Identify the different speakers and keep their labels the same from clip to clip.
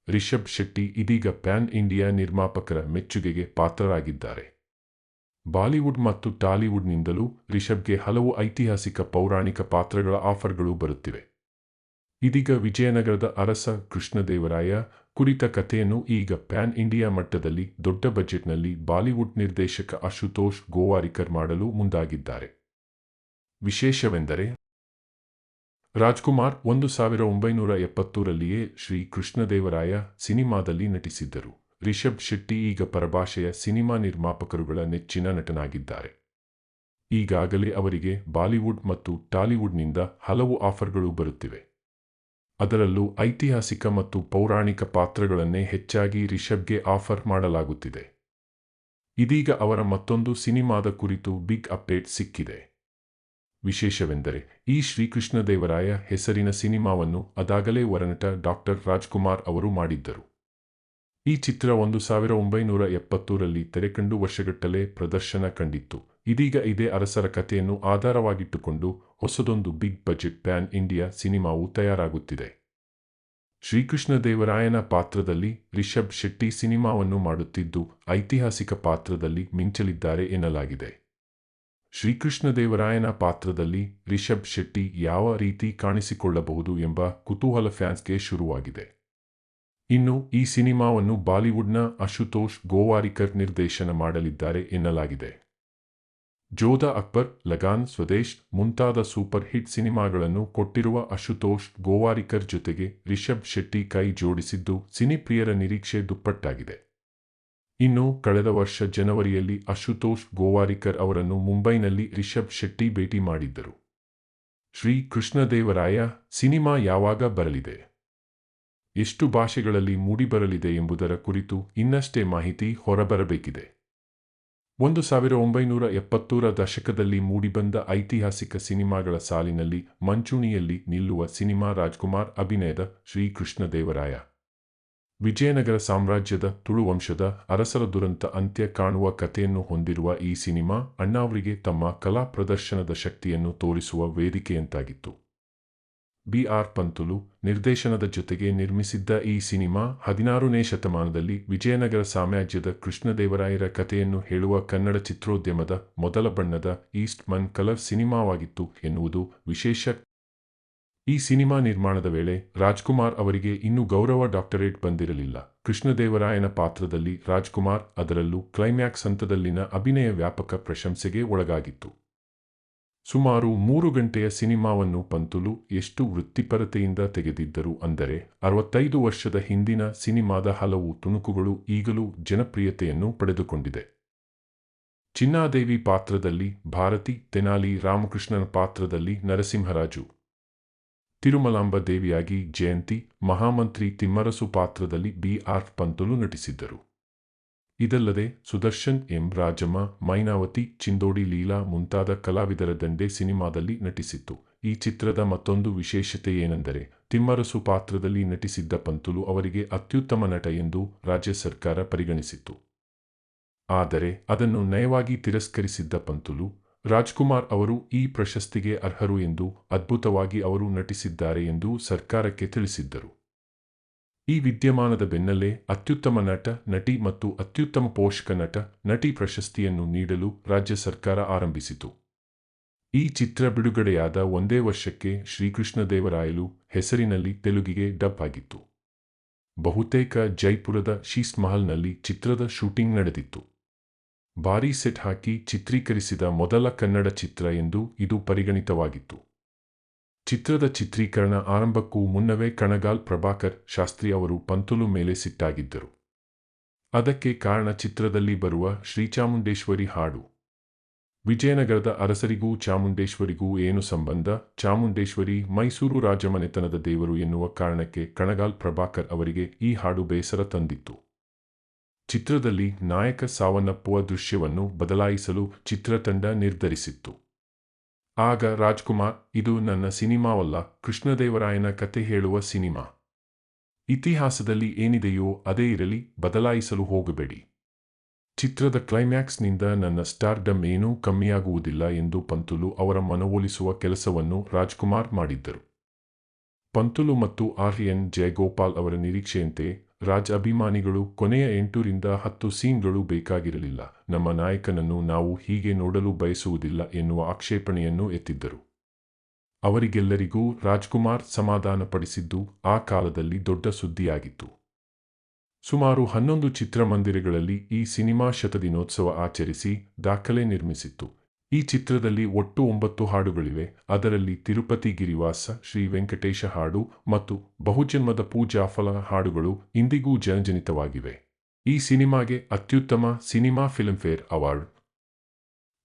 Speaker 1: ರಿಷಬ್ ಶೆಟ್ಟಿ ಇದೀಗ PAN India ನಿರ್ಮಾಪಕರ ಮೆಚ್ಚುಗೆಗೆ ಪಾತ್ರರಾಗಿದ್ದಾರೆ. ಬಾಲಿವುಡ್ ಮತ್ತು ಟಾಲಿವುಡ್ನಿಂದಲೂ ರಿಷಬ್ಗೆ ಹಲವು ಐತಿಹಾಸಿಕ ಪೌರಾಣಿಕ ಪಾತ್ರಗಳ ಆಫರ್ಗಳು ಬರುತ್ತಿವೆ. ಇದೀಗ ವಿಜಯನಗರದ ಅರಸ ಕೃಷ್ಣದೇವರಾಯ ಕುರಿತ ಕಥೆಯನ್ನು ಈಗ ಪ್ಯಾನ್ ಇಂಡಿಯಾ ಮಟ್ಟದಲ್ಲಿ ದೊಡ್ಡ ಬಜೆಟ್ನಲ್ಲಿ ಬಾಲಿವುಡ್ ನಿರ್ದೇಶಕ ಅಶುತೋಷ್ ಗೋವಾರಿಕರ್ ಮಾಡಲು ಮುಂದಾಗಿದ್ದಾರೆ. ವಿಶೇಷವೆಂದರೆ ರಾಜ್ಕುಮಾರ್ 1970ರಲ್ಲಿಯೇ ಶ್ರೀ ಕೃಷ್ಣದೇವರಾಯ ಸಿನಿಮಾದಲ್ಲಿ ನಟಿಸಿದ್ದರು. ರಿಷಬ್ ಶೆಟ್ಟಿ ಈಗ ಪರಭಾಷೆಯ ಸಿನಿಮಾ ನಿರ್ಮಾಪಕರುಗಳ ನೆಚ್ಚಿನ ನಟನಾಗಿದ್ದಾರೆ. ಈಗಾಗಲೇ ಅವರಿಗೆ ಬಾಲಿವುಡ್ ಮತ್ತು ಟಾಲಿವುಡ್ನಿಂದ ಹಲವು ಆಫರ್ಗಳು ಬರುತ್ತಿವೆ. ಅದರಲ್ಲೂ ಐತಿಹಾಸಿಕ ಮತ್ತು ಪೌರಾಣಿಕ ಪಾತ್ರಗಳನ್ನೇ ಹೆಚ್ಚಾಗಿ ರಿಷಬ್ಗೆ ಆಫರ್ ಮಾಡಲಾಗುತ್ತಿದೆ. ಇದೀಗ ಅವರ ಮತ್ತೊಂದು ಸಿನಿಮಾದ ಕುರಿತು ಬಿಗ್ ಅಪ್ಡೇಟ್ ಸಿಕ್ಕಿದೆ. ವಿಶೇಷವೆಂದರೆ ಈ ಶ್ರೀಕೃಷ್ಣದೇವರಾಯ ಹೆಸರಿನ ಸಿನಿಮಾವನ್ನು ಅದಾಗಲೇ ವರನಟ ಡಾಕ್ಟರ್ ರಾಜ್ಕುಮಾರ್ ಅವರು ಮಾಡಿದ್ದರು. ಈ ಚಿತ್ರ 1970ರಲ್ಲಿ ತೆರೆಕಂಡು ವರ್ಷಗಟ್ಟಲೆ ಪ್ರದರ್ಶನ ಕಂಡಿತ್ತು. ಇದೀಗ ಇದೇ ಅರಸರ ಕಥೆಯನ್ನು ಆಧಾರವಾಗಿಟ್ಟುಕೊಂಡು ಹೊಸದೊಂದು ಬಿಗ್ ಬಜೆಟ್ ಪ್ಯಾನ್ ಇಂಡಿಯಾ ಸಿನಿಮಾವು ತಯಾರಾಗುತ್ತಿದೆ. ಶ್ರೀಕೃಷ್ಣದೇವರಾಯನ ಪಾತ್ರದಲ್ಲಿ ರಿಷಬ್ ಶೆಟ್ಟಿ ಸಿನಿಮಾವನ್ನು ಮಾಡುತ್ತಿದ್ದು ಐತಿಹಾಸಿಕ ಪಾತ್ರದಲ್ಲಿ ಮಿಂಚಲಿದ್ದಾರೆ ಎನ್ನಲಾಗಿದೆ. ಶ್ರೀಕೃಷ್ಣದೇವರಾಯನ ಪಾತ್ರದಲ್ಲಿ ರಿಷಬ್ ಶೆಟ್ಟಿ ಯಾವ ರೀತಿ ಕಾಣಿಸಿಕೊಳ್ಳಬಹುದು ಎಂಬ ಕುತೂಹಲ ಫ್ಯಾನ್ಸ್ಗೆ ಶುರುವಾಗಿದೆ. ಇನ್ನು ಈ ಸಿನಿಮಾವನ್ನು ಬಾಲಿವುಡ್ನ ಅಶುತೋಷ್ ಗೋವಾರಿಕರ್ ನಿರ್ದೇಶನ ಮಾಡಲಿದ್ದಾರೆ ಎನ್ನಲಾಗಿದೆ. ಜೋಧಾ ಅಕ್ಬರ್, ಲಗಾನ್, ಸ್ವದೇಶ್ ಮುಂತಾದ ಸೂಪರ್ ಹಿಟ್ ಸಿನಿಮಾಗಳನ್ನು ಕೊಟ್ಟಿರುವ ಅಶುತೋಷ್ ಗೋವಾರಿಕರ್ ಜೊತೆಗೆ ರಿಷಬ್ ಶೆಟ್ಟಿ ಕೈ ಜೋಡಿಸಿದ್ದು ಸಿನಿಪ್ರಿಯರ ನಿರೀಕ್ಷೆ ದುಪ್ಪಟ್ಟಾಗಿದೆ. ಇನ್ನು ಕಳೆದ ವರ್ಷ ಜನವರಿಯಲ್ಲಿ ಅಶುತೋಷ್ ಗೋವಾರಿಕರ್ ಅವರನ್ನು ಮುಂಬೈನಲ್ಲಿ ರಿಷಬ್ ಶೆಟ್ಟಿ ಭೇಟಿ ಮಾಡಿದ್ದರು. ಶ್ರೀ ಕೃಷ್ಣದೇವರಾಯ ಸಿನಿಮಾ ಯಾವಾಗ ಬರಲಿದೆ, ಎಷ್ಟು ಭಾಷೆಗಳಲ್ಲಿ ಮೂಡಿಬರಲಿದೆ ಎಂಬುದರ ಕುರಿತು ಇನ್ನಷ್ಟೇ ಮಾಹಿತಿ ಹೊರಬರಬೇಕಿದೆ. 1970ರ ದಶಕದಲ್ಲಿ ಮೂಡಿಬಂದ ಐತಿಹಾಸಿಕ ಸಿನಿಮಾಗಳ ಸಾಲಿನಲ್ಲಿ ಮಂಚೂಣಿಯಲ್ಲಿ ನಿಲ್ಲುವ ಸಿನಿಮಾ ರಾಜ್ಕುಮಾರ್ ಅಭಿನಯದ ಶ್ರೀಕೃಷ್ಣದೇವರಾಯ. ವಿಜಯನಗರ ಸಾಮ್ರಾಜ್ಯದ ತುಳುವಂಶದ ಅರಸರ ದುರಂತ ಅಂತ್ಯ ಕಾಣುವ ಕಥೆಯನ್ನು ಹೊಂದಿರುವ ಈ ಸಿನಿಮಾ ಅಣ್ಣಾವ್ರಿಗೆ ತಮ್ಮ ಕಲಾ ಪ್ರದರ್ಶನದ ಶಕ್ತಿಯನ್ನು ತೋರಿಸುವ ವೇದಿಕೆಯಂತಾಗಿತ್ತು. ಬಿ.ಆರ್. ಪಂತುಲು ನಿರ್ದೇಶನದ ಜೊತೆಗೆ ನಿರ್ಮಿಸಿದ್ದ ಈ ಸಿನಿಮಾ 16ನೇ ಶತಮಾನದಲ್ಲಿ ವಿಜಯನಗರ ಸಾಮ್ರಾಜ್ಯದ ಕೃಷ್ಣದೇವರಾಯರ ಕಥೆಯನ್ನು ಹೇಳುವ ಕನ್ನಡ ಚಿತ್ರೋದ್ಯಮದ ಮೊದಲ ಬಣ್ಣದ ಈಸ್ಟ್ ಮನ್ ಕಲರ್ ಸಿನಿಮಾವಾಗಿತ್ತು ಎನ್ನುವುದು ವಿಶೇಷ. ಈ ಸಿನಿಮಾ ನಿರ್ಮಾಣದ ವೇಳೆ ರಾಜ್ಕುಮಾರ್ ಅವರಿಗೆ ಇನ್ನೂ ಗೌರವ ಡಾಕ್ಟರೇಟ್ ಬಂದಿರಲಿಲ್ಲ. ಕೃಷ್ಣದೇವರಾಯನ ಪಾತ್ರದಲ್ಲಿ ರಾಜ್ಕುಮಾರ್ ಅದರಲ್ಲೂ ಕ್ಲೈಮ್ಯಾಕ್ಸ್ ಹಂತದಲ್ಲಿನ ಅಭಿನಯ ವ್ಯಾಪಕ ಪ್ರಶಂಸೆಗೆ ಒಳಗಾಗಿತ್ತು. ಸುಮಾರು 3 ಗಂಟೆಯ ಸಿನಿಮಾವನ್ನು ಪಂತುಲು ಎಷ್ಟು ವೃತ್ತಿಪರತೆಯಿಂದ ತೆಗೆದಿದ್ದರು ಅಂದರೆ 65 ವರ್ಷದ ಹಿಂದಿನ ಸಿನಿಮಾದ ಹಲವು ತುಣುಕುಗಳು ಈಗಲೂ ಜನಪ್ರಿಯತೆಯನ್ನು ಪಡೆದುಕೊಂಡಿದೆ. ಚಿನ್ನಾದೇವಿ ಪಾತ್ರದಲ್ಲಿ ಭಾರತಿ, ತೆನಾಲಿ ರಾಮಕೃಷ್ಣನ ಪಾತ್ರದಲ್ಲಿ ನರಸಿಂಹರಾಜು, ತಿರುಮಲಾಂಬ ದೇವಿಯಾಗಿ ಜಯಂತಿ, ಮಹಾಮಂತ್ರಿ ತಿಮ್ಮರಸು ಪಾತ್ರದಲ್ಲಿ ಬಿ.ಆರ್. ಪಂತುಲು ನಟಿಸಿದ್ದರು. ಇದಲ್ಲದೆ ಸುದರ್ಶನ್, ಎಂ. ರಾಜಮ್ಮ, ಮೈನಾವತಿ, ಚಿಂದೋಡಿ ಲೀಲಾ ಮುಂತಾದ ಕಲಾವಿದರ ದಂಡೆ ಸಿನಿಮಾದಲ್ಲಿ ನಟಿಸಿತ್ತು. ಈ ಚಿತ್ರದ ಮತ್ತೊಂದು ವಿಶೇಷತೆಯೇನೆಂದರೆ ತಿಮ್ಮರಸು ಪಾತ್ರದಲ್ಲಿ ನಟಿಸಿದ್ದ ಪಂತುಲು ಅವರಿಗೆ ಅತ್ಯುತ್ತಮ ನಟ ಎಂದು ರಾಜ್ಯ ಸರ್ಕಾರ ಪರಿಗಣಿಸಿತ್ತು. ಆದರೆ ಅದನ್ನು ನಯವಾಗಿ ತಿರಸ್ಕರಿಸಿದ್ದ ಪಂತುಲು, ರಾಜ್ಕುಮಾರ್ ಅವರು ಈ ಪ್ರಶಸ್ತಿಗೆ ಅರ್ಹರು ಎಂದು, ಅದ್ಭುತವಾಗಿ ಅವರು ನಟಿಸಿದ್ದಾರೆ ಎಂದು ಸರ್ಕಾರಕ್ಕೆ ತಿಳಿಸಿದ್ದರು. ಈ ವಿದ್ಯಮಾನದ ಬೆನ್ನಲ್ಲೇ ಅತ್ಯುತ್ತಮ ನಟ, ನಟಿ ಮತ್ತು ಅತ್ಯುತ್ತಮ ಪೋಷಕ ನಟ, ನಟಿ ಪ್ರಶಸ್ತಿಯನ್ನು ನೀಡಲು ರಾಜ್ಯ ಸರ್ಕಾರ ಆರಂಭಿಸಿತು. ಈ ಚಿತ್ರ ಬಿಡುಗಡೆಯಾದ ಒಂದೇ ವರ್ಷಕ್ಕೆ ಶ್ರೀಕೃಷ್ಣದೇವರಾಯಲು ಹೆಸರಿನಲ್ಲಿ ತೆಲುಗಿಗೆ ಡಬ್ ಆಗಿತ್ತು. ಬಹುತೇಕ ಜೈಪುರದ ಶೀಸ್ ಮಹಲ್ನಲ್ಲಿ ಚಿತ್ರದ ಶೂಟಿಂಗ್ ನಡೆದಿತ್ತು. ಭಾರೀ ಸೆಟ್ ಹಾಕಿ ಚಿತ್ರೀಕರಿಸಿದ ಮೊದಲ ಕನ್ನಡ ಚಿತ್ರ ಎಂದು ಇದು ಪರಿಗಣಿತವಾಗಿತ್ತು. ಚಿತ್ರದ ಚಿತ್ರೀಕರಣ ಆರಂಭಕ್ಕೂ ಮುನ್ನವೇ ಕಣಗಾಲ್ ಪ್ರಭಾಕರ್ ಶಾಸ್ತ್ರಿ ಅವರು ಪಂತುಲು ಮೇಲೆ ಸಿಟ್ಟಾಗಿದ್ದರು. ಅದಕ್ಕೆ ಕಾರಣ ಚಿತ್ರದಲ್ಲಿ ಬರುವ ಶ್ರೀಚಾಮುಂಡೇಶ್ವರಿ ಹಾಡು. ವಿಜಯನಗರದ ಅರಸರಿಗೂ ಚಾಮುಂಡೇಶ್ವರಿಗೂ ಏನು ಸಂಬಂಧ, ಚಾಮುಂಡೇಶ್ವರಿ ಮೈಸೂರು ರಾಜಮನೆತನದ ದೇವರು ಎನ್ನುವ ಕಾರಣಕ್ಕೆ ಕಣಗಾಲ್ ಪ್ರಭಾಕರ್ ಅವರಿಗೆ ಈ ಹಾಡು ಬೇಸರ ತಂದಿತ್ತು. ಚಿತ್ರದಲ್ಲಿ ನಾಯಕ ಸಾವನ್ನಪ್ಪುವ ದೃಶ್ಯವನ್ನು ಬದಲಾಯಿಸಲು ಚಿತ್ರತಂಡ ನಿರ್ಧರಿಸಿತ್ತು. ಆಗ ರಾಜ್ಕುಮಾರ್, ಇದು ನನ್ನ ಸಿನಿಮಾವಲ್ಲ, ಕೃಷ್ಣದೇವರಾಯನ ಕತೆ ಹೇಳುವ ಸಿನಿಮಾ. ಇತಿಹಾಸದಲ್ಲಿ ಏನಿದೆಯೋ ಅದೇ ಇರಲಿ, ಬದಲಾಯಿಸಲು ಹೋಗಬೇಡಿ. ಚಿತ್ರದ ಕ್ಲೈಮ್ಯಾಕ್ಸ್ನಿಂದ ನನ್ನ ಸ್ಟಾರ್ಡಮ್ ಏನೂ ಕಮ್ಮಿಯಾಗುವುದಿಲ್ಲ ಎಂದು ಪಂತುಲು ಅವರ ಮನವೊಲಿಸುವ ಕೆಲಸವನ್ನು ರಾಜ್ಕುಮಾರ್ ಮಾಡಿದ್ದರು. ಪಂತುಲು ಮತ್ತು ಆರ್. ಎನ್. ಜಯಗೋಪಾಲ್ ಅವರ ನಿರೀಕ್ಷೆಯಂತೆ ರಾಜ್ ಅಭಿಮಾನಿಗಳು ಕೊನೆಯ 8ರಿಂದ 10 ಸೀನ್ಗಳು ಬೇಕಾಗಿರಲಿಲ್ಲ, ನಮ್ಮ ನಾಯಕನನ್ನು ನಾವು ಹೀಗೆ ನೋಡಲು ಬಯಸುವುದಿಲ್ಲ ಎನ್ನುವ ಆಕ್ಷೇಪಣೆಯನ್ನು ಎತ್ತಿದ್ದರು. ಅವರಿಗೆಲ್ಲರಿಗೂ ರಾಜ್ಕುಮಾರ್ ಸಮಾಧಾನಪಡಿಸಿದ್ದು ಆ ಕಾಲದಲ್ಲಿ ದೊಡ್ಡ ಸುದ್ದಿಯಾಗಿತ್ತು. ಸುಮಾರು 11 ಚಿತ್ರಮಂದಿರಗಳಲ್ಲಿ ಈ ಸಿನಿಮಾ ಶತದಿನೋತ್ಸವ ಆಚರಿಸಿ ದಾಖಲೆ ನಿರ್ಮಿಸಿತ್ತು. ಈ ಚಿತ್ರದಲ್ಲಿ ಒಟ್ಟು 9 ಹಾಡುಗಳಿವೆ. ಅದರಲ್ಲಿ ತಿರುಪತಿ ಗಿರಿವಾಸ, ಶ್ರೀ ವೆಂಕಟೇಶ ಹಾಡು ಮತ್ತು ಬಹುಜನ್ಮದ ಪೂಜಾಫಲ ಹಾಡುಗಳು ಇಂದಿಗೂ ಜನಜನಿತವಾಗಿವೆ. ಈ ಸಿನಿಮಾಗೆ ಅತ್ಯುತ್ತಮ ಸಿನಿಮಾ ಫಿಲ್ಮ್ಫೇರ್ ಅವಾರ್ಡ್,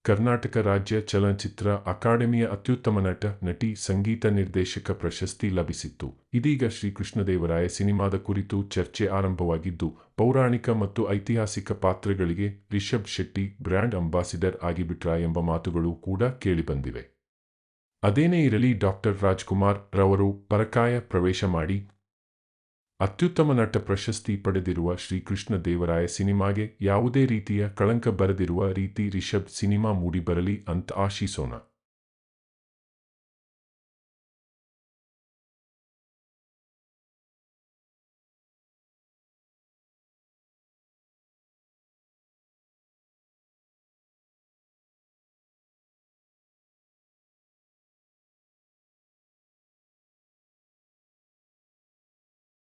Speaker 1: ಕರ್ನಾಟಕ ರಾಜ್ಯ ಚಲನಚಿತ್ರ ಅಕಾಡೆಮಿಯ ಅತ್ಯುತ್ತಮ ನಟ, ನಟಿ, ಸಂಗೀತ ನಿರ್ದೇಶಕ ಪ್ರಶಸ್ತಿ ಲಭಿಸಿತ್ತು. ಇದೀಗ ಶ್ರೀಕೃಷ್ಣದೇವರಾಯ ಸಿನಿಮಾದ ಕುರಿತು ಚರ್ಚೆ ಆರಂಭವಾಗಿದ್ದು, ಪೌರಾಣಿಕ ಮತ್ತು ಐತಿಹಾಸಿಕ ಪಾತ್ರಗಳಿಗೆ ರಿಷಬ್ ಶೆಟ್ಟಿ ಬ್ರ್ಯಾಂಡ್ ಅಂಬಾಸಿಡರ್ ಆಗಿಬಿಟ್ರಾ ಎಂಬ ಮಾತುಗಳು ಕೂಡ ಕೇಳಿಬಂದಿವೆ. ಅದೇನೇ ಇರಲಿ, ಡಾಕ್ಟರ್ ರಾಜ್ಕುಮಾರ್ ರವರು ಪರಕಾಯ ಪ್ರವೇಶ ಮಾಡಿ ಅತ್ಯುತ್ತಮ ನಟ ಪ್ರಶಸ್ತಿ ಪಡೆದಿರುವ ಶ್ರೀಕೃಷ್ಣ ದೇವರಾಯ ಸಿನಿಮಾಗೆ ಯಾವುದೇ ರೀತಿಯ ಕಳಂಕ ಬರದಿರುವ ರೀತಿ ರಿಷಬ್ ಸಿನಿಮಾ ಮೂಡಿಬರಲಿ ಅಂತ ಆಶಿಸೋಣ.